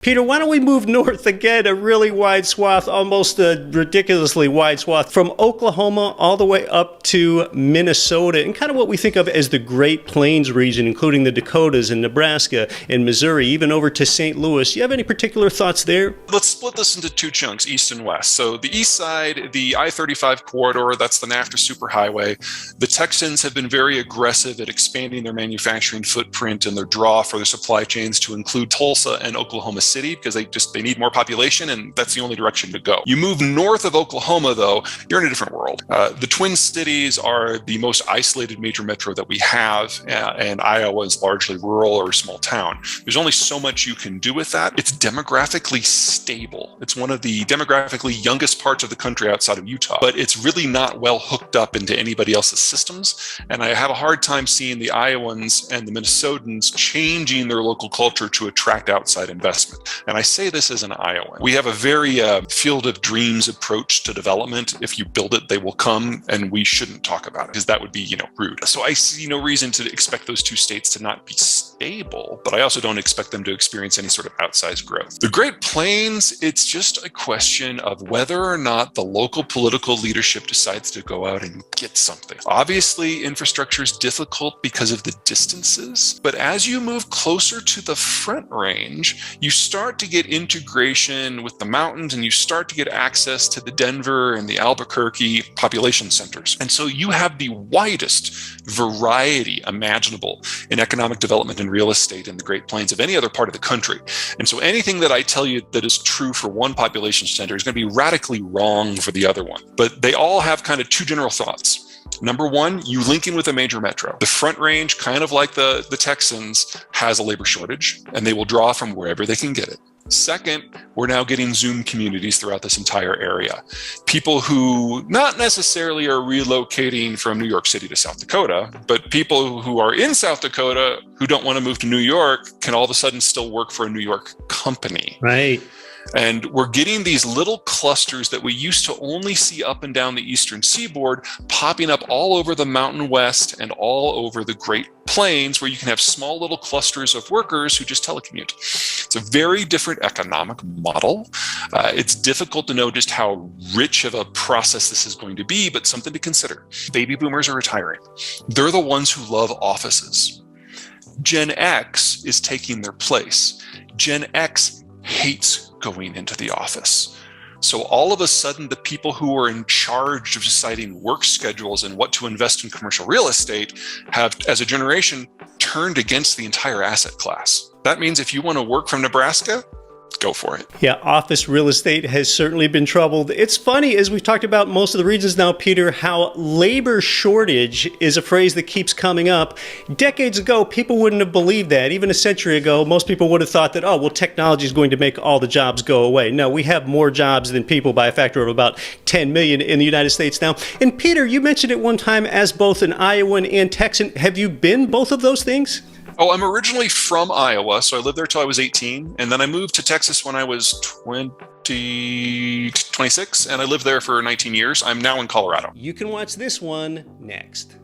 Peter, why don't we move north again, a really wide swath, almost a ridiculously wide swath, from Oklahoma all the way up to Minnesota, and kind of what we think of as the Great Plains region, including the Dakotas and Nebraska and Missouri, even over to St. Louis. Do you have any particular thoughts there? Let's split this into two chunks, east and west. So the east side, the I-35 corridor, that's the NAFTA superhighway. The Texans have been very aggressive at expanding their manufacturing footprint and their draw for their supply chains to include Tulsa and Oklahoma City, because they need more population, and that's the only direction to go. You move north of Oklahoma, though, you're in a different world. The Twin Cities are the most isolated major metro that we have, and Iowa is largely rural or small town. There's only so much you can do with that. It's demographically stable. It's one of the demographically youngest parts of the country outside of Utah, but it's really not well hooked up into anybody else's systems. And I have a hard time seeing the Iowans and the Minnesotans changing their local culture to attract outside investment. And I say this as an Iowan. We have a very field of dreams approach to development. If you build it, they will come, and we shouldn't talk about it because that would be, rude. So I see no reason to expect those two states to not be stable, but I also don't expect them to experience any sort of outsized growth. The Great Plains, it's just a question of whether or not the local political leadership decides to go out and get something. Obviously, infrastructure is difficult because of the distances, but as you move closer to the Front Range, you start to get integration with the mountains, and you start to get access to the Denver and the Albuquerque population centers. And so you have the widest variety imaginable in economic development and real estate in the Great Plains of any other part of the country. And so anything that I tell you that is true for one population center is going to be radically wrong for the other one. But they all have kind of two general thoughts. Number one, you link in with a major metro. The Front Range, kind of like the Texans, has a labor shortage, and they will draw from wherever they can get it. Second, we're now getting Zoom communities throughout this entire area. People who not necessarily are relocating from New York City to South Dakota, but people who are in South Dakota who don't want to move to New York can all of a sudden still work for a New York company. Right. And we're getting these little clusters that we used to only see up and down the eastern seaboard popping up all over the Mountain West and all over the Great Plains, where you can have small little clusters of workers who just telecommute. It's a very different economic model. It's difficult to know just how rich of a process this is going to be, but something to consider. Baby boomers are retiring. They're the ones who love offices. Gen X is taking their place. Gen X hates going into the office. So all of a sudden, the people who are in charge of deciding work schedules and what to invest in commercial real estate have, as a generation, turned against the entire asset class. That means if you want to work from Nebraska, go for it. Yeah, office real estate has certainly been troubled. It's funny, as we've talked about most of the regions now, Peter, how labor shortage is a phrase that keeps coming up. Decades ago, people wouldn't have believed that. Even a century ago, most people would have thought that, technology is going to make all the jobs go away. No, we have more jobs than people by a factor of about 10 million in the United States now. And Peter, you mentioned it one time as both an Iowan and Texan. Have you been both of those things? Oh, I'm originally from Iowa, so I lived there till I was 18, and then I moved to Texas when I was 26, and I lived there for 19 years. I'm now in Colorado. You can watch this one next.